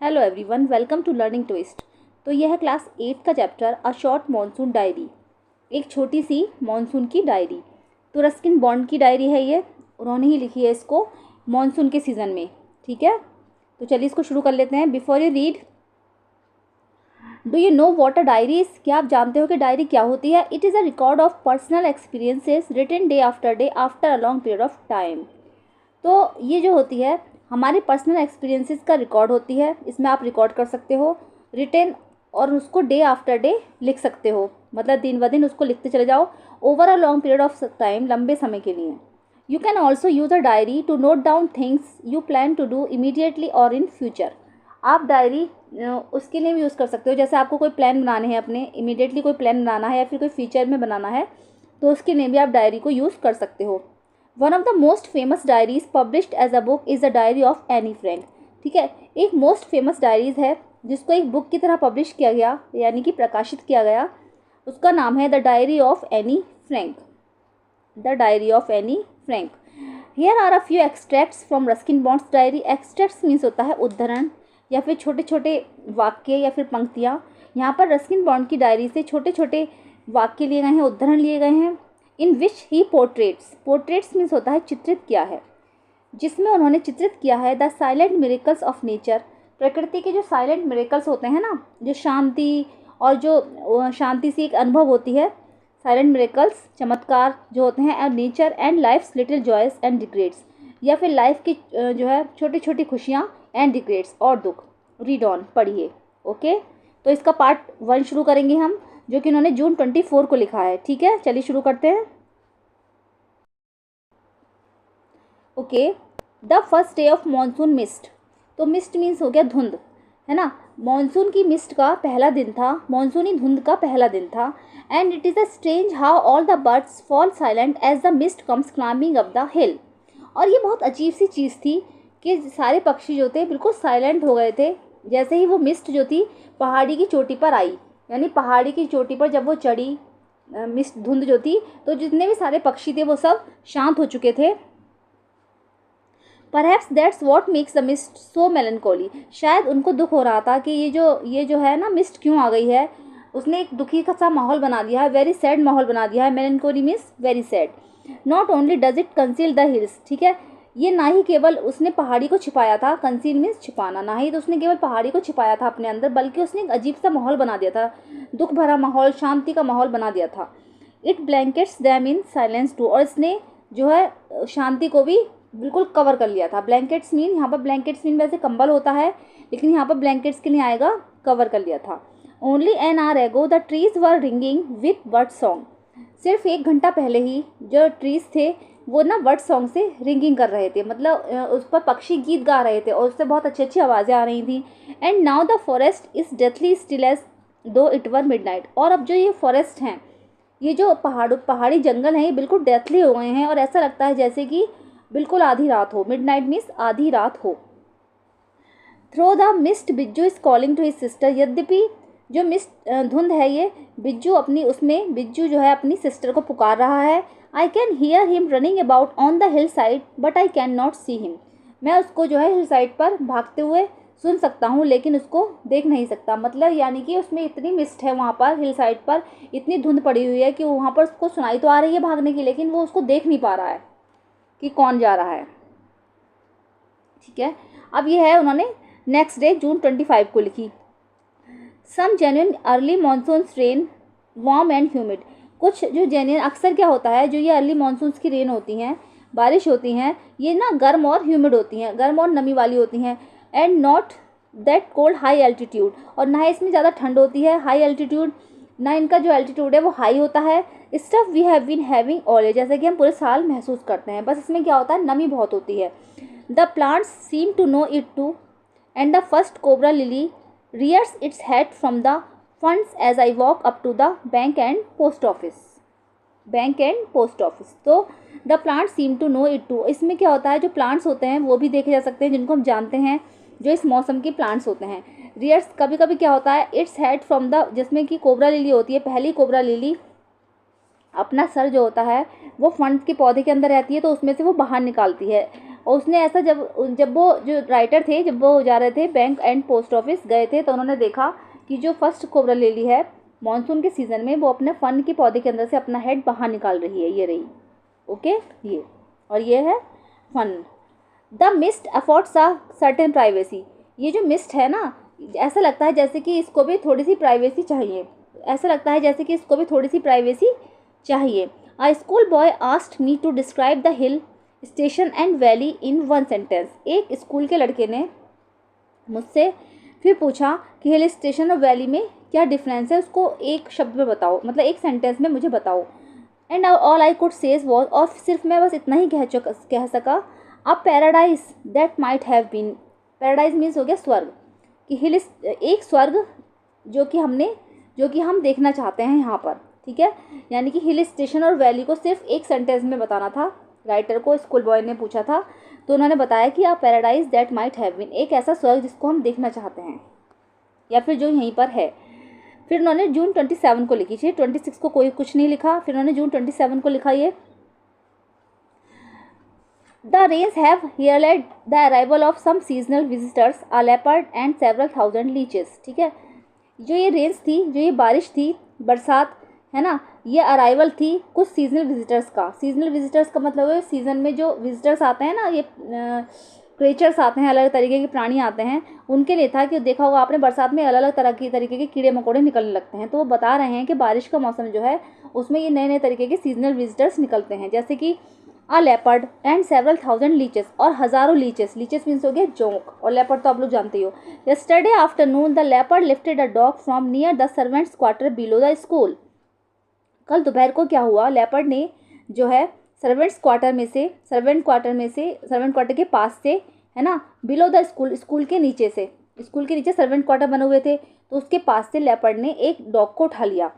Hello everyone, welcome to learning twist. तो यह है क्लास 8 का chapter a short monsoon diary, एक छोटी सी मॉनसून की डायरी। तो रस्किन बॉन्ड की डायरी है ये, उन्होंने ही लिखी है इसको मॉनसून के सीज़न में। ठीक है, तो चलिए इसको शुरू कर लेते हैं। Before you read, do you know what a diary is? क्या आप जानते हो कि डायरी क्या होती है? It is a record of personal experiences written day after a long period of time. तो ये जो होती है हमारे पर्सनल एक्सपीरियंसेस का रिकॉर्ड होती है। इसमें आप रिकॉर्ड कर सकते हो रिटेन, और उसको डे आफ्टर डे लिख सकते हो, मतलब दिन ब दिन उसको लिखते चले जाओ over a long period of time, लंबे समय के लिए। You can also use a diary to note down things you plan to do immediately और इन फ्यूचर। आप डायरी उसके लिए भी यूज़ कर सकते हो, जैसे आपको कोई प्लान बनाने हैं, अपने इमीडिएटली कोई प्लान बनाना है या फिर कोई फ्यूचर में बनाना है, तो उसके लिए भी आप डायरी को यूज़ कर सकते हो। One of the most famous diaries published as a book is the diary of Anne Frank. ठीक है, एक मोस्ट फेमस डायरीज है जिसको एक बुक की तरह पब्लिश किया गया, यानी कि प्रकाशित किया गया, उसका नाम है the diary of Anne Frank. The diary of Anne Frank. Here are a few extracts from Ruskin Bond's diary. Extracts means होता है उद्धरण या फिर छोटे छोटे वाक्य या फिर पंक्तियाँ। यहाँ पर रस्किन बॉन्ड की डायरी से छोटे छोटे वाक्य लिए गए हैं, उद्धरण लिए गए हैं। इन विच ही पोर्ट्रेट्स मीन्स होता है चित्रित किया है, जिसमें उन्होंने चित्रित किया है the silent miracles of nature. प्रकृति के जो साइलेंट मिरेकल्स होते हैं ना, जो शांति और जो शांति सी एक अनुभव होती है, साइलेंट मिरेकल्स चमत्कार जो होते हैं, and nature and life's little joys and regrets, या फिर लाइफ की जो है छोटी छोटी खुशियाँ एंड रिग्रेट्स और दुख। रीड ऑन, पढ़िए। ओके, तो इसका पार्ट 1 शुरू करेंगे हम, जो कि उन्होंने जून 24 को लिखा है। ठीक है, चलिए शुरू करते हैं। Okay, the first day of monsoon mist. तो मिस्ट मीन्स हो गया धुंध, है ना। मॉनसून की मिस्ट का पहला दिन था, मॉनसूनी धुंध का पहला दिन था। And it is a strange how all the birds fall silent as the mist comes climbing up the hill. और ये बहुत अजीब सी चीज़ थी कि सारे पक्षी जो थे बिल्कुल साइलेंट हो गए थे जैसे ही वो मिस्ट जो थी पहाड़ी की चोटी पर आई। यानी पहाड़ी की चोटी पर जब वो चढ़ी मिस्ट धुंध जो थी, तो जितने भी सारे पक्षी थे वो सब शांत हो चुके थे। Perhaps that's what makes the mist so melancholy. शायद उनको दुख हो रहा था कि ये जो है ना मिस्ट क्यों आ गई है। उसने एक दुखी का सा माहौल बना दिया है, वेरी सैड माहौल बना दिया है। Melancholy means very sad. Not only does it conceal the hills. ठीक है, ये ना ही केवल उसने पहाड़ी को छिपाया था, कंसील मीन्स छिपाना, ना ही तो उसने केवल पहाड़ी को छिपाया था अपने अंदर, बल्कि उसने एक अजीब सा माहौल बना दिया था, दुख भरा माहौल, शांति का माहौल बना दिया था। It blankets them in silence too. और इसने जो है शांति को भी बिल्कुल कवर कर लिया था। ब्लैंकेट्स मीन, यहाँ पर ब्लैंकेट्स मीन वैसे कंबल होता है, लेकिन यहाँ पर ब्लैंकेट्स के लिए आएगा कवर कर लिया था। ओनली एन आवर एगो the trees were ringing with bird song. सिर्फ 1 घंटा पहले ही जो ट्रीज थे वो ना बर्ड सॉन्ग से रिंगिंग कर रहे थे, मतलब उस पर पक्षी गीत गा रहे थे और उससे बहुत अच्छी अच्छी आवाज़ें आ रही थी। And now the forest is deathly still as though it were midnight. और अब जो ये फॉरेस्ट हैं, ये जो पहाड़ी जंगल हैं, ये बिल्कुल डेथली हो गए हैं और ऐसा लगता है जैसे कि बिल्कुल आधी रात हो। मिडनाइट मीन्स आधी रात हो। Through the mist Bijju is calling to his sister. यद्यपि जो मिस्ट धुंध है, ये बिज्जू अपनी, उसमें बिज्जू जो है अपनी सिस्टर को पुकार रहा है। I can hear him running about on the hill side but I can not see him. मैं उसको जो है हिल साइड पर भागते हुए सुन सकता हूँ लेकिन उसको देख नहीं सकता। मतलब यानी कि उसमें इतनी मिस्ट है, वहाँ पर हिल साइड पर इतनी धुंध पड़ी हुई है कि वहाँ पर उसको सुनाई तो आ रही है भागने की, लेकिन वो उसको देख नहीं पा रहा है कि कौन जा रहा है। ठीक है, अब ये है उन्होंने नेक्स्ट डे जून 25 को लिखी। Some genuine early monsoon rain warm and humid. कुछ जो जेन्युइन, अक्सर क्या होता है, जो ये अर्ली मानसून की रेन होती हैं, बारिश होती हैं, ये ना गर्म और ह्यूमिड होती हैं, गर्म और नमी वाली होती हैं। And not that cold high altitude. और ना इसमें ज़्यादा ठंड होती है, हाई एल्टीट्यूड, ना इनका जो एल्टीट्यूड है वो हाई होता है। Stuff we have been having all, जैसे कि हम पूरे साल महसूस करते हैं, बस इसमें क्या होता है, नमी बहुत होती है। The plants seem to know it too and the first cobra lily rears its head from the funds as I walk up to the bank and post office. तो the plant seem to know it too, इसमें क्या होता है, जो plants होते हैं वो भी देखे जा सकते हैं जिनको हम जानते हैं, जो इस मौसम के प्लांट्स होते हैं। रियर्स, कभी कभी क्या होता है, इट्स हेड फ्रॉम द, जिसमें कि कोबरा लिली होती है, पहली कोबरा लिली अपना सर जो होता है वो फंड के पौधे के अंदर रहती है, तो उसमें से वो बाहर निकालती है। और उसने ऐसा जब वो जो राइटर थे, जब वो जा रहे थे बैंक एंड पोस्ट ऑफिस गए थे, तो उन्होंने देखा कि जो फर्स्ट कोबरा लिली है मानसून के सीज़न में, वो अपने फन के पौधे के अंदर से अपना हेड बाहर निकाल रही है। ये रही, ओके, ये, और ये है fun. The mist affords a certain privacy. ये जो मिस्ट है ना, ऐसा लगता है जैसे कि इसको भी थोड़ी सी प्राइवेसी चाहिए, ऐसा लगता है जैसे कि इसको भी थोड़ी सी प्राइवेसी चाहिए। A school boy asked me to describe the hill station and valley in one sentence. एक स्कूल के लड़के ने मुझसे फिर पूछा कि हिल स्टेशन और वैली में क्या डिफरेंस है, उसको एक शब्द में बताओ, मतलब एक सेंटेंस में मुझे बताओ। And all I could say was, और सिर्फ मैं बस इतना ही कह सका, a paradise that might have been. Paradise means हो गया स्वर्ग, कि हिल, एक स्वर्ग जो कि हम देखना चाहते हैं यहाँ पर, ठीक है। यानी कि हिल स्टेशन और वैली को सिर्फ एक सेंटेंस में बताना था, राइटर को स्कूल बॉय ने पूछा था, तो उन्होंने बताया कि a paradise that might have been, एक ऐसा स्वर्ग जिसको हम देखना चाहते हैं या फिर जो यहीं पर है। फिर उन्होंने जून 27 को लिखी थी, 26 को कोई कुछ नहीं लिखा, फिर उन्होंने जून 27 को लिखा ये, the rains have heralded the arrival of some seasonal visitors, a leopard and several thousand leeches. ठीक है, जो ये रेन्स थी, जो ये बारिश थी, बरसात है ना, ये अराइवल थी कुछ सीजनल विजिटर्स का। सीजनल विजिटर्स का मतलब है सीज़न में जो विजिटर्स आते हैं ना, ये क्रिएचर्स आते हैं, अलग अलग तरीके के प्राणी आते हैं, उनके लिए था कि देखा होगा आपने बरसात में अलग अलग तरह की तरीके के कीड़े मकोड़े निकलने लगते हैं। तो वो बता रहे हैं कि बारिश का मौसम जो है उसमें ये नए नए तरीके के सीजनल विजिटर्स निकलते हैं, जैसे कि अ leopard and several thousand leches, और हज़ारों लीचेस। लीचेस मीन्स हो गया जोंक, और लेपर्ड तो आप लोग जानते ही हो। Yesterday afternoon the leopard lifted a dog from near the servants quarter below the school. कल दोपहर को क्या हुआ, लेपर्ड ने जो है सर्वेंट क्वार्टर के पास से, है ना, बिलो द स्कूल, स्कूल के नीचे सर्वेंट क्वार्टर बने हुए थे, तो उसके पास से लेपर्ड ने एक डॉग को उठा लिया।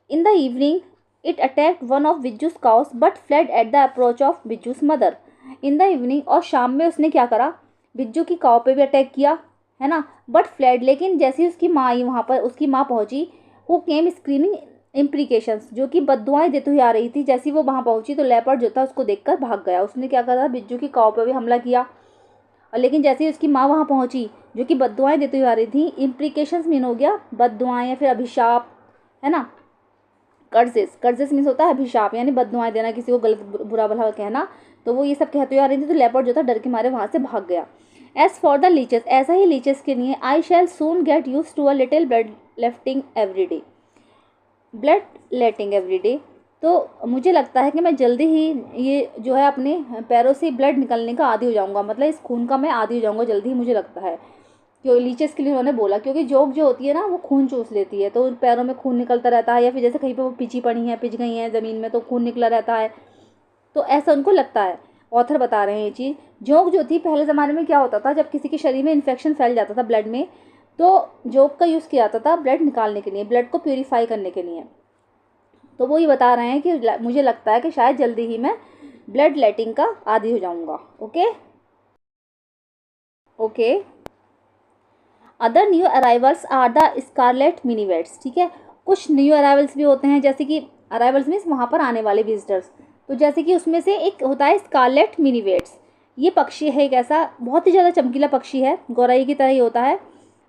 In the evening it attacked one of Bijju's cows but fled at the approach of Bijju's mother. In the evening, और शाम में उसने क्या करा, बिज्जू की काउ पे भी अटैक किया, है ना, बट फ्लेड, लेकिन जैसे ही उसकी माँ आई वहाँ पर, उसकी माँ पहुँची, हु केम स्क्रीमिंग इम्प्लीकेशंस, जो कि बददुआएं देते हुए आ रही थी। जैसी वो वहाँ पहुँची तो लेपर्ड जो था उसको देखकर भाग गया। उसने क्या करा, बिज्जू की काउ पर भी हमला किया, और लेकिन जैसे ही उसकी माँ वहाँ पहुँची जो कि बददुआएं देते हुए आ रही थी, इम्प्लीकेशंस मीन हो गया बददुआएं या फिर अभिशाप, है ना। कर्जेस मीन्स होता है अभिशाप, यानी बददुआएं देना, किसी को गलत बुरा भला कहना। तो वो ये सब कहते हुए आ रही थी, तो लेपर्ड जो था डर के मारे वहाँ से भाग गया। एज फॉर द लीचेस, ऐसा ही लीचेस के लिए, I shall soon get use to a little blood letting every day. तो मुझे लगता है कि मैं जल्दी ही ये जो है अपने पैरों से ब्लड निकलने का आदी हो जाऊंगा, मतलब इस खून का मैं आदी हो जाऊंगा जल्दी ही, मुझे लगता है। क्यों लीचेस के लिए उन्होंने बोला, क्योंकि जोक जो होती है ना वो खून चूस लेती है, तो उन पैरों में खून निकलता रहता है, या फिर जैसे कहीं पे वो पिच गई हैं ज़मीन में तो खून निकला रहता है, तो ऐसा उनको लगता है। ऑथर बता रहे हैं ये चीज़। जोक जो थी पहले ज़माने में क्या होता था, जब किसी के शरीर में इन्फेक्शन फैल जाता था ब्लड में, तो जोक का यूज़ किया जाता था ब्लड निकालने के लिए, ब्लड को प्यूरीफाई करने के लिए। तो वो ये बता रहे हैं कि मुझे लगता है कि शायद जल्दी ही मैं ब्लड लेटिंग का आदी हो जाऊंगा। Okay. Other new arrivals are the scarlet minivets. ठीक है, कुछ न्यू अराइवल्स भी होते हैं, जैसे कि अराइवल्स मीन्स वहाँ पर आने वाले विजिटर्स, तो जैसे कि उसमें से एक होता है स्कारलेट मिनीवेट्स। ये पक्षी है एक ऐसा बहुत ही ज़्यादा चमकीला पक्षी है, गौरई की तरह ही होता है।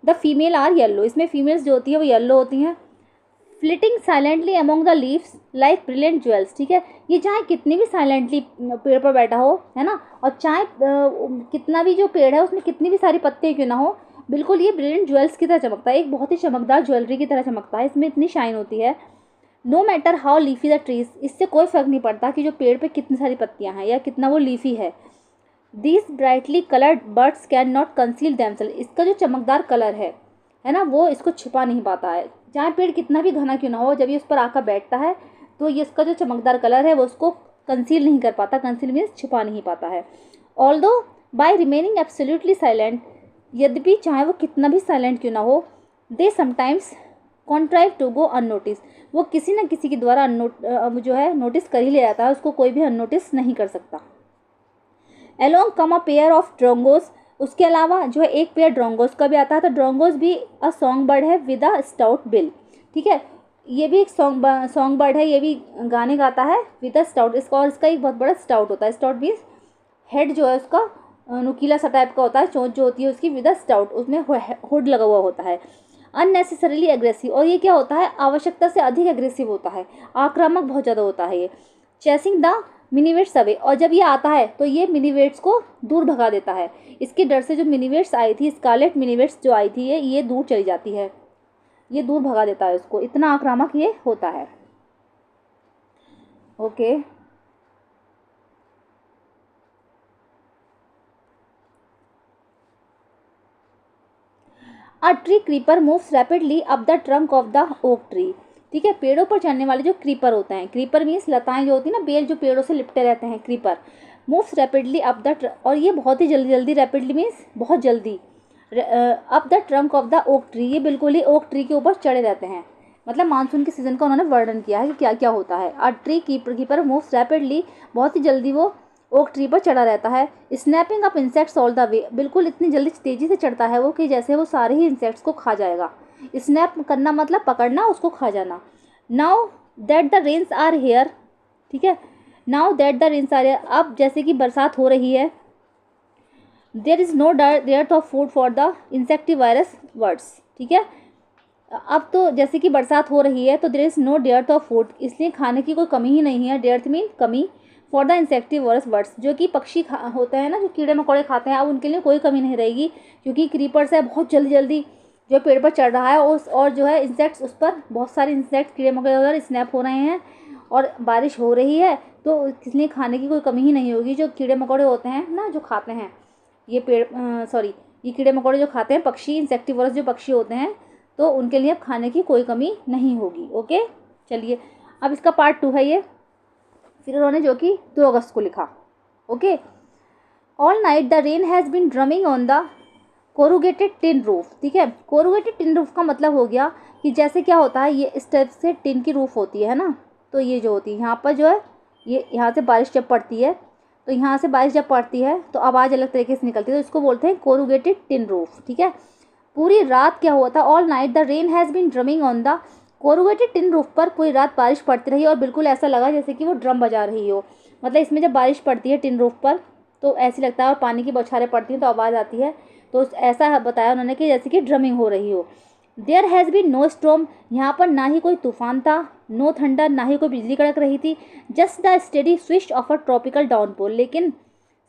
द फीमेल आर येल्लो, इसमें फीमेल्स जो होती है वो येल्लो होती हैं। Flitting silently among the leaves like brilliant jewels. ठीक है, ये चाहे कितनी भी साइलेंटली पेड़ पर बैठा हो, है ना, और चाहे कितना भी जो पेड़ है उसमें कितनी भी सारी पत्तियाँ क्यों ना हो, बिल्कुल ये ब्रिलियंट ज्वेल्स की तरह चमकता है, एक बहुत ही चमकदार ज्वेलरी की तरह चमकता है, इसमें इतनी शाइन होती है। No matter how leafy the trees, इससे कोई फ़र्क नहीं पड़ता कि जो पेड़ पे कितनी सारी पत्तियाँ हैं या कितना वो लीफी है। These brightly coloured birds can not conceal themselves, इसका जो चमकदार कलर है ना, वो इसको छिपा नहीं पाता है, चाहे पेड़ कितना भी घना क्यों ना हो, जब ये उस पर आकर बैठता है तो ये इसका जो चमकदार कलर है वो उसको कंसील नहीं कर पाता, कंसील मीन्स छिपा नहीं पाता है। Although by remaining absolutely silent, यद्यपि चाहे वो कितना भी साइलेंट क्यों ना हो, they sometimes contrive to go unnoticed, वो किसी न किसी के द्वारा जो है नोटिस कर ही ले जाता है, उसको कोई भी अननोटिस नहीं कर सकता। Along come a pair of ड्रोंगोस, उसके अलावा जो है एक पेयर ड्रोंगोस का भी आता है, तो ड्रोंगोस भी अ सॉन्ग बर्ड है विद अ स्टाउट बिल। ठीक है, ये भी एक सॉन्ग बर्ड है, ये भी गाने गाता है विद अ स्टाउट, इसका और इसका एक बहुत बड़ा स्टाउट होता है। स्टाउट मीन्स हेड जो है उसका नुकीला सा टाइप का होता है, चोंच जो होती है उसकी विद अ स्टाउट, उसमें हुड लगा हुआ होता है। अननेसेसरीली एग्रेसिव, और ये क्या होता है, आवश्यकता से अधिक एग्रेसिव होता है, आक्रामक बहुत ज़्यादा होता है ये। चेसिंग द मिनीवेट्स अवे, और जब ये आता है तो ये मिनीवेट्स को दूर भगा देता है। इसके डर से जो मिनीवेट्स आई थी, स्कारलेट मिनीवेट्स जो आई थी, ये दूर चली जाती है, ये दूर भगा देता है उसको, इतना आक्रामक ये होता है। Okay. A tree creeper moves rapidly up the trunk of the oak tree. ठीक है, पेड़ों पर चढ़ने वाले जो क्रीपर होते हैं, क्रीपर मीन्स लताएं जो होती है ना, बेल जो पेड़ों से लिपटे रहते हैं, creeper moves rapidly up the, और ये बहुत ही जल्दी जल्दी, रैपिडली मीन्स बहुत जल्दी, up the trunk of the oak tree, ये बिल्कुल ही ओक ट्री के ऊपर चढ़े रहते हैं। मतलब मानसून के सीज़न का उन्होंने वर्णन किया है कि क्या क्या होता है। A tree keeper moves rapidly, बहुत ही जल्दी वो ओक ट्री पर चढ़ा रहता है। Snapping up insects all the way, बिल्कुल इतनी जल्दी तेज़ी से चढ़ता है वो कि जैसे वो सारे ही इंसेक्ट्स को खा जाएगा। स्नैप करना मतलब पकड़ना, उसको खा जाना। Now that the rains are here, ठीक है, now that the rains are here, अब जैसे कि बरसात हो रही है, there is no dearth of food for the insectivorous birds. ठीक है, अब तो जैसे कि बरसात हो रही है तो there is no dearth of food, इसलिए खाने की कोई कमी ही नहीं है। डेयर्थ मीन कमी, फॉर द इंसेक्टिवरस बर्ड्स, जो कि पक्षी होते हैं ना, जो कीड़े मकोड़े खाते हैं, अब उनके लिए कोई कमी नहीं रहेगी, क्योंकि क्रीपर्स है बहुत जल्दी जल्दी जो पेड़ पर चढ़ रहा है, और जो है इंसेक्ट्स, उस पर बहुत सारे इंसेक्ट कीड़े मकोड़े उधर स्नैप हो रहे हैं, और बारिश हो रही है, तो इसलिए खाने की कोई कमी ही नहीं होगी। जो कीड़े मकोड़े होते हैं ना, जो खाते हैं ये पेड़, सॉरी, ये कीड़े मकोड़े जो खाते हैं, पक्षी, इंसेक्टिवरस जो पक्षी होते हैं, तो उनके लिए अब खाने की कोई कमी नहीं होगी। ओके, चलिए अब इसका पार्ट 2 है ये, फिर उन्होंने जो कि 2 अगस्त को लिखा। Okay. All night the rain has been drumming on the corrugated tin roof. ठीक है, कोरुगेटेड टिन रूफ का मतलब हो गया कि जैसे क्या होता है, ये इस टाइप से टिन की रूफ होती है ना, तो ये जो होती है यहाँ पर जो है, ये यहाँ से बारिश जब पड़ती है, तो यहाँ से बारिश जब पड़ती है तो आवाज़ अलग तरीके से निकलती है, तो इसको बोलते हैं कोरुगेटेड टिन रूफ। ठीक है, पूरी रात क्या हुआ था, all night the rain has been drumming on the corrugated tin roof पर पूरी रात बारिश पड़ती रही, और बिल्कुल ऐसा लगा जैसे कि वो ड्रम बजा रही हो। मतलब इसमें जब बारिश पड़ती है टिन रूफ पर तो ऐसी लगता है, और पानी की बौछारें पड़ती हैं तो आवाज़ आती है, तो ऐसा बताया उन्होंने कि जैसे कि ड्रमिंग हो रही हो। There has been no storm, यहाँ पर ना ही कोई तूफान था, नो थंडर, ना ही कोई बिजली कड़क रही थी, just the steady swish of a tropical downpour, लेकिन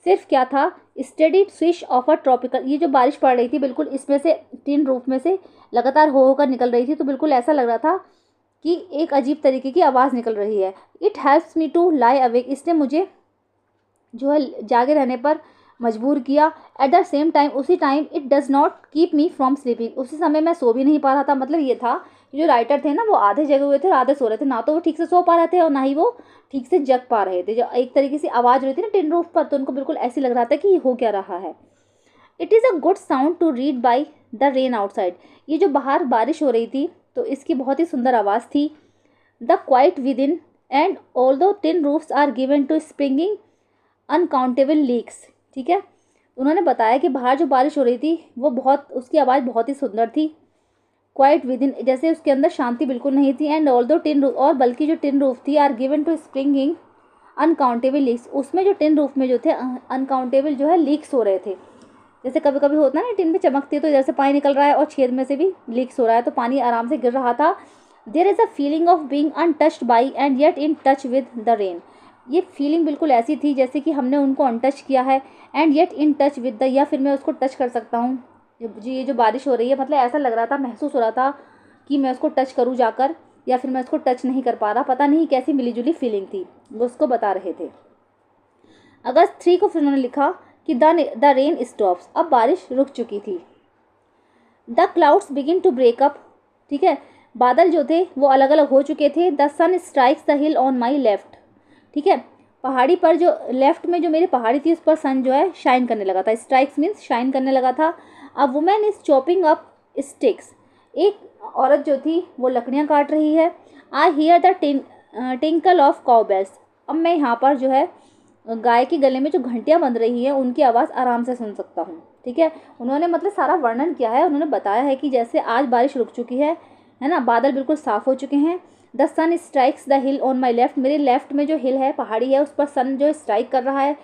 सिर्फ क्या था, steady swish of a tropical, ये जो बारिश पड़ रही थी बिल्कुल इसमें से, टिन रूफ में से लगातार हो होकर निकल रही थी, तो बिल्कुल ऐसा लग रहा था कि एक अजीब तरीके की आवाज़ निकल रही है। It helps me to lie awake, इसने मुझे जो है जागे रहने पर मजबूर किया। एट द सेम टाइम, उसी time, it does not keep me from sleeping, उसी समय मैं सो भी नहीं पा रहा था। मतलब ये था कि जो राइटर थे ना, वो आधे जगे हुए थे और आधे सो रहे थे, ना तो वो ठीक से सो पा रहे थे और ना ही वो ठीक से जग पा रहे थे। जो एक तरीके से आवाज़ रही थी ना टिन रूफ पर, तो उनको बिल्कुल ऐसी लग रहा था कि ये हो क्या रहा है। It is a good sound to read by the rain outside, ये जो बाहर बारिश हो रही थी तो इसकी बहुत ही सुंदर आवाज़ थी। The quiet within and although tin roofs are given to springing uncountable leaks. ठीक है, उन्होंने बताया कि बाहर जो बारिश हो रही थी वो बहुत, उसकी आवाज़ बहुत ही सुंदर थी। क्वाइट विद इन, जैसे उसके अंदर शांति बिल्कुल नहीं थी। And although tin roof, और बल्कि जो टिन रूफ थी, are given to springing uncountable leaks, उसमें जो टिन रूफ में जो थे अनकाउंटेबल जो है लीक्स हो रहे थे। जैसे कभी कभी होता है ना, टिन पे चमकती है तो जैसे पानी निकल रहा है और छेद में से भी लीक्स हो रहा है, तो पानी आराम से गिर रहा था। There is a feeling of being untouched by and yet in touch with the rain, ये फीलिंग बिल्कुल ऐसी थी जैसे कि हमने उनको अनटच किया है, and yet in touch with the, या फिर मैं उसको टच कर सकता हूँ। जी, ये जो बारिश हो रही है, मतलब ऐसा लग रहा था, महसूस हो रहा था कि मैं उसको टच करूँ जाकर, या फिर मैं उसको टच नहीं कर पा रहा, पता नहीं कैसी मिलीजुली फीलिंग थी, वो उसको बता रहे थे। अगस्त 3 को फिर उन्होंने लिखा कि द रेन स्टॉप्स, अब बारिश रुक चुकी थी। The clouds begin to break up, ठीक है, बादल जो थे वो अलग अलग हो चुके थे। The sun strikes the hill on my left, ठीक है, पहाड़ी पर जो लेफ्ट में जो मेरी पहाड़ी थी उस पर सन जो है शाइन करने लगा था। स्ट्राइक्स मीन्स शाइन करने लगा था। A women is chopping up sticks, एक औरत जो थी वो लकड़ियाँ काट रही है। I hear the tinkle of cowbells, अब मैं यहाँ पर जो है गाय के गले में जो घंटियाँ बंध रही हैं उनकी आवाज़ आराम से सुन सकता हूँ। ठीक है, उन्होंने मतलब सारा वर्णन किया है, उन्होंने बताया है कि जैसे आज बारिश रुक चुकी है ना, बादल बिल्कुल साफ़ हो चुके हैं। The sun strikes the hill on my left, मेरे लेफ्ट में जो हिल है, पहाड़ी है, उस पर सन जो स्ट्राइक कर रहा है,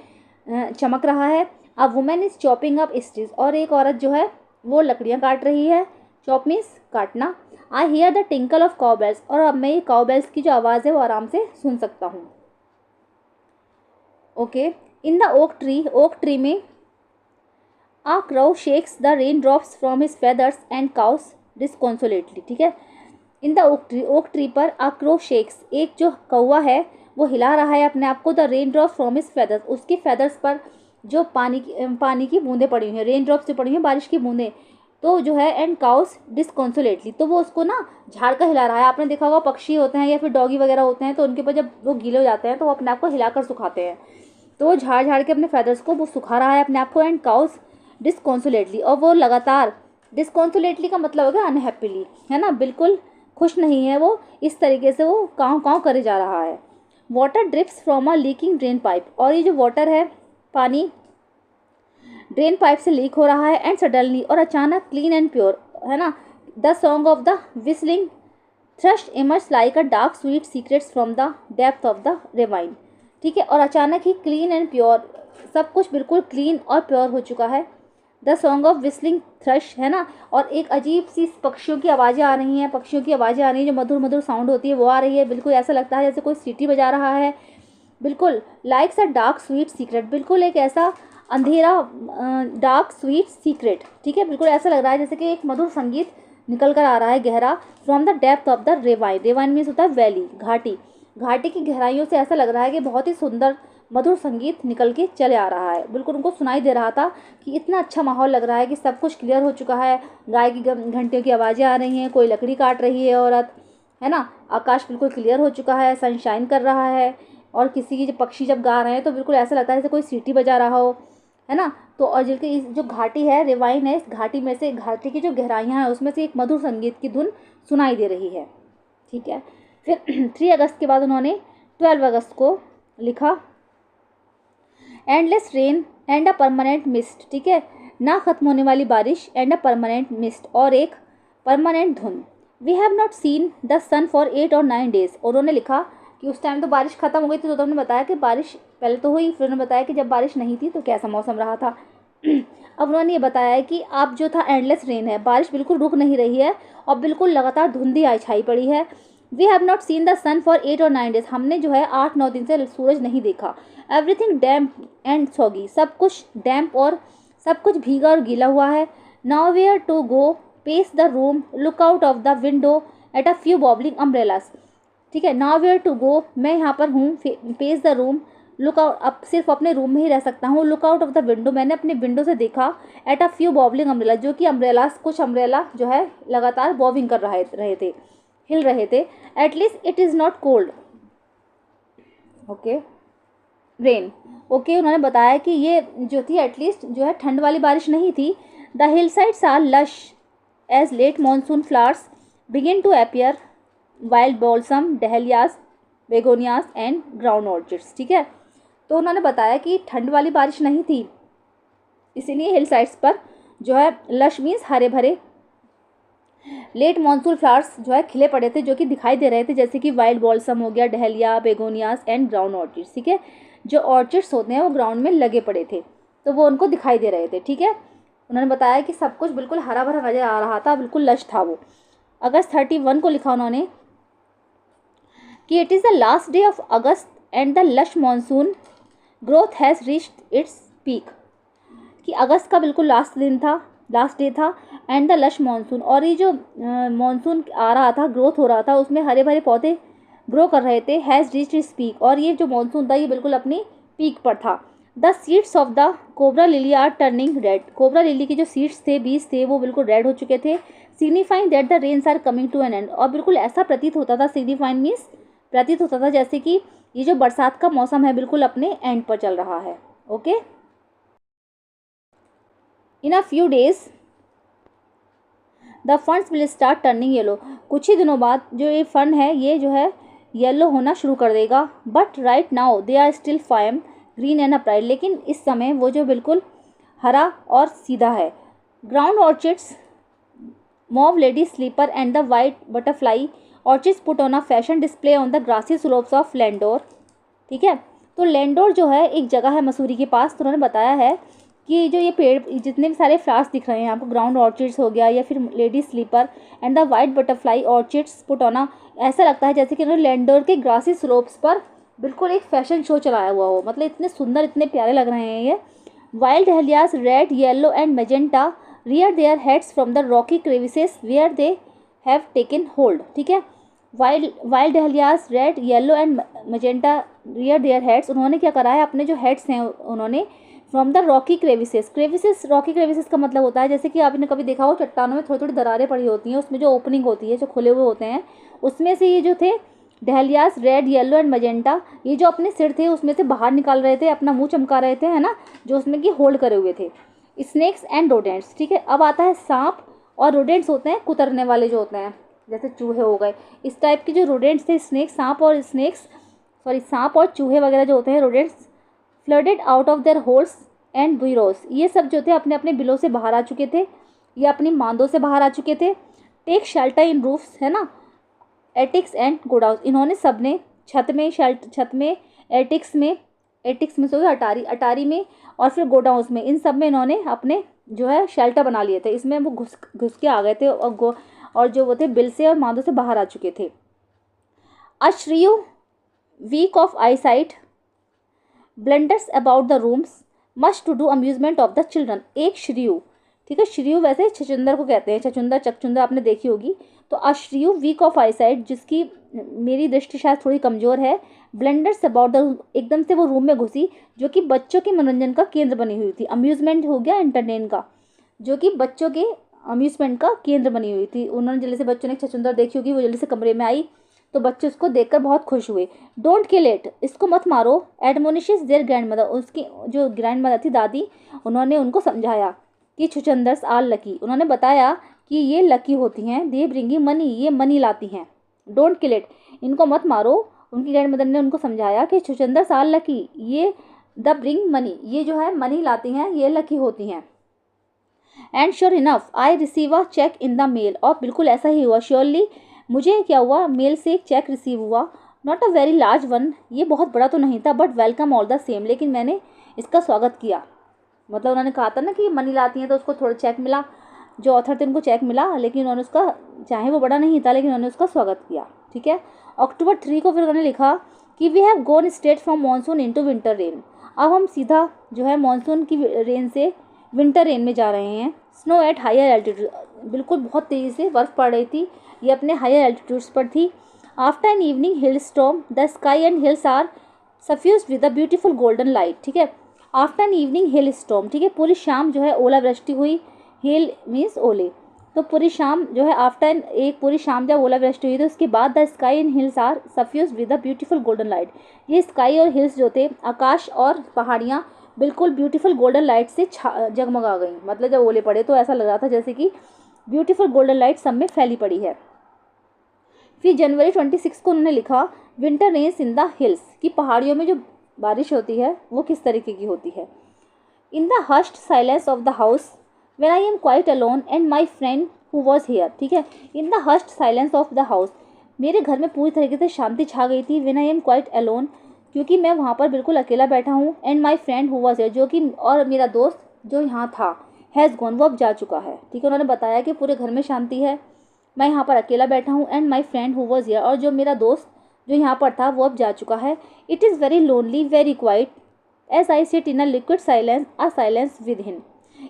चमक रहा है। A women is chopping up sticks, और एक औरत जो है वो लकड़ियाँ काट रही है। चॉप मीन्स काटना। I hear the tinkle of cowbells, और अब मैं ये काउबेल्स की जो आवाज़ है वो आराम से सुन सकता हूँ। Okay. In the oak tree में a crow shakes the raindrops from his feathers and caws disconsolately. ठीक है। इन द ओक ट्री पर आ क्रो शेक्स, एक जो कौवा है वो हिला रहा है अपने आप को, the raindrops from his feathers, उसकी फेदर्स पर जो पानी की बूंदें पड़ी हुई हैं, रेन ड्रॉप्स जो पड़ी हुई हैं, बारिश की बूंदें, तो जो है एंड काउस डिस्कॉन्सोलेटली, तो वो उसको ना झाड़ कर हिला रहा है। आपने देखा होगा पक्षी होते हैं या फिर डॉगी वगैरह होते हैं तो उनके ऊपर जब वो गीले हो जाते हैं तो वो अपने आप को हिलाकर सुखाते हैं, तो वो झाड़ झाड़ के अपने फेदर्स को वो सुखा रहा है अपने आप को। एंड काउस डिस्कॉन्सोलेटली, और वो लगातार, डिस्कॉन्सोलेटली का मतलब हो गया अनहैप्पीली, है ना, बिल्कुल खुश नहीं है वो, इस तरीके से वो काँव काँव करे जा रहा है। Water drips from a leaking drain pipe, और ये जो वाटर है, पानी ड्रेन पाइप से लीक हो रहा है। एंड सडनली, और अचानक, क्लीन एंड प्योर, है ना, the song of the whistling thrust emerge like a dark sweet secrets from the depth of the rewind. ठीक है। और अचानक ही क्लीन एंड प्योर, सब कुछ बिल्कुल क्लीन और प्योर हो चुका है। The song of whistling thrust, है ना, और एक अजीब सी पक्षियों की आवाज़ें आ रही हैं, पक्षियों की आवाज़ें आ रही हैं, जो मधुर मधुर साउंड होती है वो आ रही है। बिल्कुल ऐसा लगता है जैसे कोई सीटी बजा रहा है, बिल्कुल लाइक्स अ डार्क स्वीट सीक्रेट, बिल्कुल एक ऐसा अंधेरा डार्क स्वीट सीक्रेट। ठीक है। बिल्कुल ऐसा लग रहा है जैसे कि एक मधुर संगीत निकल कर आ रहा है गहरा, from the depth of the ravine, ravine means होता है वैली, घाटी, घाटी की गहराइयों से ऐसा लग रहा है कि बहुत ही सुंदर मधुर संगीत निकल के चले आ रहा है। बिल्कुल उनको सुनाई दे रहा था कि इतना अच्छा माहौल लग रहा है कि सब कुछ क्लियर हो चुका है, गाय की घंटियों की आवाज़ें आ रही हैं, कोई लकड़ी काट रही है औरत, है ना, आकाश बिल्कुल क्लियर हो चुका है, सनशाइन कर रहा है, और किसी की जो पक्षी जब गा रहे हैं तो बिल्कुल ऐसा लगता है जैसे कोई सीटी बजा रहा हो, है ना। तो और जिनकी जो घाटी है, रिवाइन है, इस घाटी में से, घाटी की जो गहराइयाँ हैं उसमें से एक मधुर संगीत की धुन सुनाई दे रही है। ठीक है। फिर 3 अगस्त के बाद उन्होंने 12 अगस्त को लिखा, endless rain and a permanent mist. ठीक है। ना ख़त्म होने वाली बारिश, एंड अ परमानेंट मिस्ट, और एक परमानेंट धुंध। We have not seen the sun for 8 और 9 डेज। और उन्होंने लिखा कि उस टाइम तो बारिश ख़त्म हो गई थी, तो उन्होंने बताया कि बारिश पहले तो हुई, फिर उन्होंने बताया कि जब बारिश नहीं थी तो कैसा मौसम रहा था। अब उन्होंने ये बताया कि अब जो था एंडलेस रेन है, बारिश बिल्कुल रुक नहीं रही है और बिल्कुल लगातार धुंधी आई छाई पड़ी है। We have not seen the sun for 8 और 9 डेज, हमने जो है 8-9 दिन से सूरज नहीं देखा। एवरीथिंग डैम्प एंड सॉगी, सब कुछ डैम्प और सब कुछ भीगा और गीला हुआ है। Now where to go, pace the room, look out of the window at a few bobbling umbrellas. ठीक है। नाउ वेयर टू गो, मैं यहाँ पर हूँ, pace the room, look out, अब सिर्फ अपने रूम में ही रह सकता हूँ। Look out of the window, मैंने अपने विंडो से देखा, at a few bobbling umbrella, जो कि अम्ब्रेलास, कुछ अम्ब्रेला जो है लगातार बॉबिंग कर रहे थे, हिल रहे थे। At least it is not cold. Okay. Rain. Okay. उन्होंने बताया कि ये जो थी एटलीस्ट जो है ठंड वाली बारिश नहीं थी। The hillsides are lush as late monsoon flowers begin to appear, wild balsam, dahlias, begonias and ground orchids. ठीक है। तो उन्होंने बताया कि ठंड वाली बारिश नहीं थी, इसीलिए हिल साइड्स पर जो है लश मीन्स हरे भरे, लेट मानसून फ्लावर्स जो है खिले पड़े थे, जो कि दिखाई दे रहे थे, जैसे कि वाइल्ड बॉल्सम हो गया, डहलिया, बेगोनियाज एंड ग्राउंड ऑर्चिड्स। ठीक है। जो ऑर्चिड्स होते हैं वो ग्राउंड में लगे पड़े थे, तो वो उनको दिखाई दे रहे थे। ठीक है। उन्होंने बताया कि सब कुछ बिल्कुल हरा भरा नजर आ रहा था, बिल्कुल लश था वो। अगस्त 31 को लिखा उन्होंने कि it is the last day of August and the lush monsoon growth has reached its peak, कि अगस्त का बिल्कुल लास्ट दिन था, लास्ट डे था, एंड द लश मानसून, और ये जो मानसून आ रहा था, ग्रोथ हो रहा था, उसमें हरे भरे पौधे ग्रो कर रहे थे। हैज़ रीच्ड इट्स पीक, और ये जो मानसून था ये बिल्कुल अपनी पीक पर था। The seeds of the cobra lily are turning red, cobra lily के जो सीड्स थे, बीज थे, वो बिल्कुल रेड हो चुके थे। Signifying that the rains are coming to an end, और बिल्कुल ऐसा प्रतीत होता था, सिग्निफाइंग मीन्स प्रतीत होता था जैसे कि ये जो बरसात का मौसम है बिल्कुल अपने एंड पर चल रहा है। Okay. In a few days the funds will start turning yellow, कुछ ही दिनों बाद जो ये फंड है ये जो है येलो होना शुरू कर देगा। But right now they are still firm green and upright, लेकिन इस समय वो जो बिल्कुल हरा और सीधा है। Ground orchids, mauve lady slipper and the white butterfly orchids put on a fashion display on the grassy slopes of Landour. ठीक है। तो लैंडोर जो है एक जगह है मसूरी के पास, तो उन्होंने बताया है कि जो ये पेड़ जितने भी सारे फ्लावर्स दिख रहे हैं आपको, ग्राउंड ऑर्चिड्स हो गया या फिर lady slipper and the white butterfly orchids पुटोना, ऐसा लगता है जैसे कि उन्होंने लैंडोर के ग्रासी स्लोप्स पर बिल्कुल एक फैशन शो चलाया हुआ हो। मतलब इतने सुंदर, इतने प्यारे लग रहे हैं ये। Wild dahlias red, yellow and magenta rear their heads from the rocky crevices where they have taken hold। ठीक है, wild dahlias red, yellow and magenta rear their heads, उन्होंने क्या करा है, अपने जो हेड्स हैं उन्होंने from the Rocky crevices. Crevices, Rocky crevices का मतलब होता है जैसे कि आपने कभी देखा हो चट्टानों में थोड़ी थोड़ी दरारें पड़ी होती हैं, उसमें जो ओपनिंग होती है, जो खुले हुए होते हैं, उसमें से ये जो थे डहलियास रेड, येलो एंड मजेंटा, ये जो अपने सिर थे उसमें से बाहर निकाल रहे थे, अपना मुंह चमका रहे थे, है ना, जो उसमें कि होल्ड करे हुए थे। स्नेक्स एंड रोडेंट्स, ठीक है। अब आता है सांप, और रोडेंट्स होते हैं कुतरने वाले जो होते हैं, जैसे चूहे हो गए, इस टाइप के जो रोडेंट्स थे, सांप और चूहे वगैरह जो होते हैं rodents, flooded out of their holes and burrows, ये सब जो थे अपने अपने बिलों से बाहर आ चुके थे, ये अपनी मांदों से बाहर आ चुके थे। टेक शेल्टर इन रूफ्स, है ना, एटिक्स एंड गोडाउन, इन्होंने सबने छत में, एटिक्स में सो अटारी में और फिर गोडाउंस में, इन सब में इन्होंने अपने जो है शेल्टर बना लिए थे। इसमें वो घुस के आ गए थे और जो वो थे बिल से और मादों से बाहर आ चुके थे। A shrew weak of eyesight blunders about the rooms much to the amusement of the children. एक श्रियु, ठीक है, श्रियु वैसे छचुंदर को कहते हैं, चकचुंदर आपने देखी होगी। तो अश्रियु वीक ऑफ आईसाइट, जिसकी मेरी दृष्टि शायद थोड़ी कमज़ोर है, ब्लंडर्स अबाउट द रूम, एकदम से वो रूम में घुसी जो कि बच्चों के मनोरंजन का केंद्र बनी हुई थी। अम्यूजमेंट हो गया एंटरटेन का, जो कि बच्चों के अम्यूजमेंट का केंद्र बनी हुई थी। उन्होंने जल्दी से, बच्चों ने छचुंदर देखी होगी, वो जल्दी से कमरे में आई तो बच्चे उसको देखकर बहुत खुश हुए। डोंट किल इट, इसको मत मारो। एडमोनिशस देयर ग्रैंड मदर, उसकी जो ग्रैंड मदर थी, दादी, उन्होंने उनको समझाया कि छुचंदर्स आर लकी, उन्होंने बताया कि ये लकी होती हैं। दे ब्रिंगिंग मनी, ये मनी लाती हैं। डोंट किल इट, इनको मत मारो। उनकी ग्रैंड मदर ने उनको समझाया कि छुचंदर्स आर लकी, ये द ब्रिंग मनी, ये जो है मनी लाती हैं, ये लकी होती हैं। And sure enough I receive a cheque in the mail, और बिल्कुल ऐसा ही हुआ। श्योरली, मुझे क्या हुआ, मेल से एक चेक रिसीव हुआ। Not a very large one, ये बहुत बड़ा तो नहीं था, but welcome all the same, लेकिन मैंने इसका स्वागत किया। मतलब उन्होंने कहा था ना कि मनी लाती हैं, तो उसको थोड़ा चेक मिला, जो ऑथर थे उनको चेक मिला, लेकिन उन्होंने उसका, चाहे वो बड़ा नहीं था, लेकिन उन्होंने उसका स्वागत किया। ठीक है। अक्टूबर 3 को फिर उन्होंने लिखा कि we have gone straight from monsoon into winter rain, अब हम सीधा जो है मानसून की रेन से विंटर रेन में जा रहे हैं। स्नो एट हायर एल्टीट्यूड, बिल्कुल बहुत तेज़ी से बर्फ़ पड़ रही थी, ये अपने हायर एल्टीट्यूड्स पर थी। After an evening hill storm the sky and hills are suffused with a beautiful golden light. ठीक है। After an evening hill storm, ठीक है, पूरी शाम जो है ओलावृष्टि हुई। हिल मीन्स ओले, तो पूरी शाम जो है आफ्टर, एक पूरी शाम जब ओलावृष्टि हुई तो उसके बाद the sky and hills are suffused with a beautiful golden light, ये स्काई और हिल्स जो थे, आकाश और पहाड़ियाँ बिल्कुल ब्यूटीफुल गोल्डन लाइट से जगमगा गई। मतलब जब ओले पड़े तो ऐसा लग रहा था जैसे कि ब्यूटीफुल गोल्डन लाइट सब में फैली पड़ी है। फिर जनवरी 26 को उन्होंने लिखा winter rains in the hills, कि पहाड़ियों में जो बारिश होती है वो किस तरीके की होती है। In the hushed silence of the house when I am quite alone and my friend who was here. ठीक है। In the hushed silence of the house, मेरे घर में पूरी तरीके से शांति छा गई थी। When I am quite alone, क्योंकि मैं वहाँ पर बिल्कुल अकेला बैठा हूँ। And my friend who was hair, जो कि, और मेरा दोस्त जो यहाँ था, हैज़ गॉन, वो अब जा चुका है। ठीक है। उन्होंने बताया कि पूरे घर में शांति है, मैं यहाँ पर अकेला बैठा हूँ। And my friend who was here, और जो मेरा दोस्त जो यहाँ पर था वो अब जा चुका है। It is very lonely very quiet as I sit in a liquid silence, a silence with him.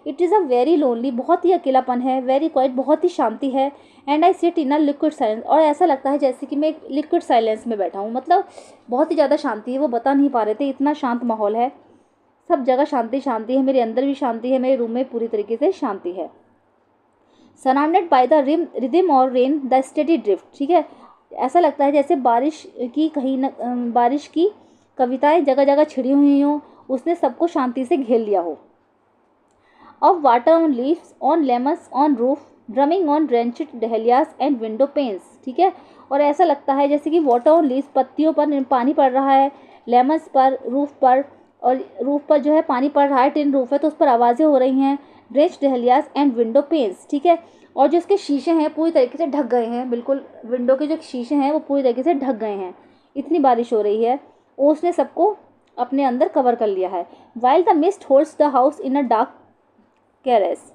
It is a very lonely, बहुत ही अकेलापन है, वेरी क्वाइट, बहुत ही शांति है। And I sit in a liquid silence, और ऐसा लगता है जैसे कि मैं एक लिक्विड साइलेंस में बैठा हूँ। मतलब बहुत ही ज़्यादा शांति है, वो बता नहीं पा रहे थे, इतना शांत माहौल है, सब जगह शांति शांति है, मेरे अंदर भी शांति है, मेरे रूम में पूरी तरीके से शांति है। सराउंडेड बाय द रिदम और रेन द स्टेडी ड्रिफ्ट। ठीक है। ऐसा लगता है जैसे बारिश की बारिश की कविताएं जगह जगह छिड़ी हुई हों, उसने सबको शांति से घेर लिया हो। Of water on leaves on lemons on roof drumming on drenched dahlias and window panes. ठीक है। और ऐसा लगता है जैसे कि वाटर ऑन लीव्स, पत्तियों पर पानी पड़ रहा है, लेमन्स पर, रूफ पर, और रूफ पर जो है पानी पड़ रहा है, टिन रूफ है तो उस पर आवाज़ें हो रही हैं। Drenched dahlias and window panes. ठीक है। और जो इसके शीशे हैं पूरी तरीके से ढक गए हैं, बिल्कुल विंडो के जो शीशे हैं वो पूरी तरीके से ढक गए हैं, इतनी बारिश हो रही है। ओस ने सबको अपने अंदर कवर कर लिया है। While the mist holds the house in a dark caress,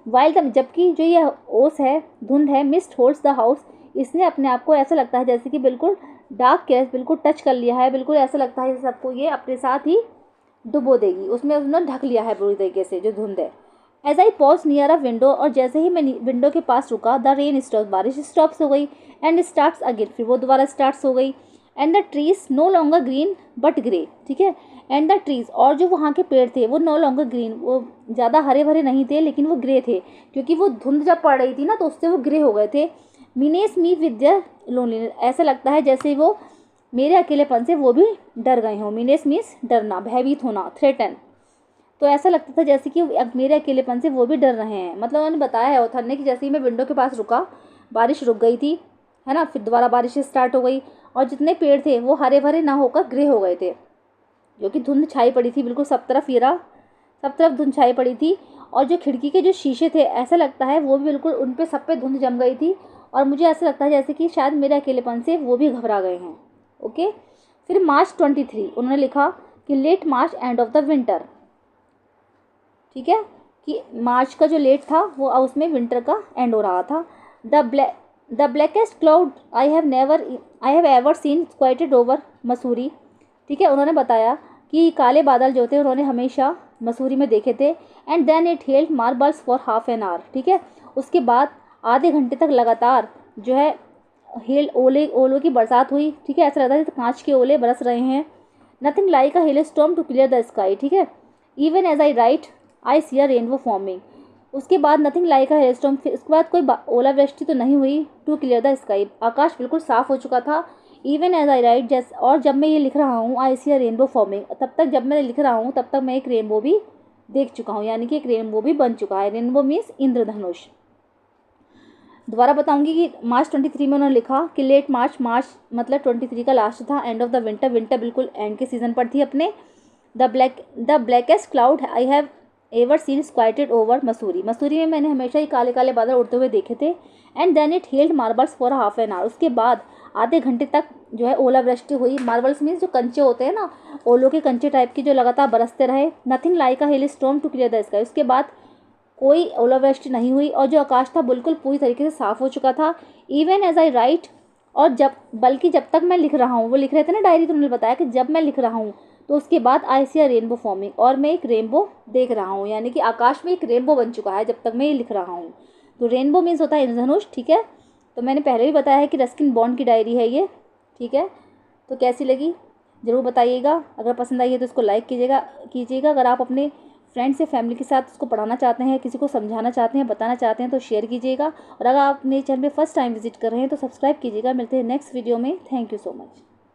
while the, जबकि जो ये ओस है, धुंध है, मिस्ट होल्ड्स द हाउस, इसने अपने आप को ऐसा लगता है जैसे कि बिल्कुल डार्क कैरेस बिल्कुल टच कर लिया है, बिल्कुल ऐसा लगता है जैसे सबको ये अपने साथ ही डुबो देगी, उसमें उसने ढक लिया है पूरी तरीके से जो धुंध है। As I pause near a window, और जैसे ही मैं विंडो के पास रुका, द रेन स्टॉप, बारिश स्टॉप्स हो गई, एंड स्टार्ट्स अगेन, फिर वो दोबारा स्टार्ट्स हो गई। And the trees no longer green but grey, ठीक है, एंड द ट्रीज, और जो वहाँ के पेड़ थे वो नो लॉन्गर ग्रीन, वो ज़्यादा हरे भरे नहीं थे लेकिन वो ग्रे थे, क्योंकि वो धुंध जब पड़ रही थी ना तो उससे वो ग्रे हो गए थे। Menace me with their loneliness, ऐसा लगता है जैसे वो मेरे अकेलेपन से वो भी डर गए हों। मीनेस मीन्स डरना, भयभीत होना, थ्रेटन। तो ऐसा लगता था जैसे कि मेरे अकेलेपन से वो भी डर रहे हैं। मतलब उन्होंने बताया है ऑथर ने कि जैसे ही मैं विंडो के पास रुका, बारिश रुक गई थी, है ना, फिर दोबारा बारिश स्टार्ट हो गई, और जितने पेड़ थे वो हरे भरे ना होकर ग्रे हो गए थे, क्योंकि धुंध छाई पड़ी थी बिल्कुल सब तरफ, सब तरफ धुंध छाई पड़ी थी। और जो खिड़की के जो शीशे थे, ऐसा लगता है वो भी बिल्कुल उन पे सब पे धुंध जम गई थी, और मुझे ऐसा लगता है जैसे कि शायद मेरे अकेलेपन से वो भी घबरा गए हैं। ओके, फिर मार्च 23 उन्होंने लिखा कि late March end of the winter, ठीक है, कि मार्च का जो लेट था वो उसमें विंटर का एंड हो रहा था। The blackest cloud I have ever seen squatted over Mussoorie, ठीक है, उन्होंने बताया कि काले बादल जो थे उन्होंने हमेशा मसूरी में देखे थे। And then it held marbles for half an hour, ठीक है, उसके बाद आधे घंटे तक लगातार जो है ओलों की बरसात हुई, ठीक है, ऐसा लगता है कांच के ओले बरस रहे हैं। Nothing like a hail storm to clear the sky, ठीक है, even as I write I see a rainbow forming. उसके बाद nothing like a hail storm, फिर उसके बाद कोई ओलावृष्टि तो नहीं हुई। टू क्लियर द स्काई, आकाश बिल्कुल साफ हो चुका था। इवन एज आई राइट, जैसे, और जब मैं ये लिख रहा हूँ, आई सी अ रेनबो फॉर्मिंग, तब तक जब मैं लिख रहा हूँ तब तक मैं एक रेनबो भी देख चुका हूँ, यानी कि एक रेनबो भी बन चुका है। रेनबो मीन्स इंद्रधनुष। दोबारा बताऊंगी कि मार्च 23 में उन्होंने लिखा कि लेट मार्च, मार्च मतलब 23 का लास्ट था, end of the winter, winter बिल्कुल एंड के सीजन पर थी अपने। The blackest cloud I have ever seen squatted over Mussoorie, Mussoorie में मैंने हमेशा ही काले काले बादल उड़ते हुए देखे थे। And then it held marbles for half an hour, उसके बाद आधे घंटे तक जो है ओलावृष्टि हुई। मार्बल्स मीन्स जो कंचे होते हैं ना, ओलों के कंचे टाइप की, जो लगातार बरसते रहे। Nothing like a hail storm to clear the sky, उसके बाद कोई ओलावृष्टि नहीं हुई, और जो आकाश था बिल्कुल पूरी तरीके से साफ हो चुका था। इवन एज आई राइट, और बल्कि जब तक मैं लिख रहा हूँ, वो लिख रहे थे ना डायरी, तो उन्होंने बताया कि जब मैं लिख रहा हूँ तो उसके बाद आई सी अ रेनबो फॉर्मिंग, और मैं एक रेनबो देख रहा हूँ, यानी कि आकाश में एक रेनबो बन चुका है जब तक मैं ये लिख रहा हूँ। तो रेनबो मीन्स होता है इंद्रधनुष, ठीक है। तो मैंने पहले भी बताया है कि रस्किन बॉन्ड की डायरी है ये, ठीक है। तो कैसी लगी ज़रूर बताइएगा। अगर पसंद आई है तो इसको लाइक कीजिएगा। अगर आप अपने फ्रेंड्स या फैमिली के साथ उसको पढ़ाना चाहते हैं, किसी को समझाना चाहते हैं, बताना चाहते हैं, तो शेयर कीजिएगा। और अगर आप मेरे चैनल पे फर्स्ट टाइम विजिट कर रहे हैं तो सब्सक्राइब कीजिएगा। मिलते हैं नेक्स्ट वीडियो में। Thank you so much.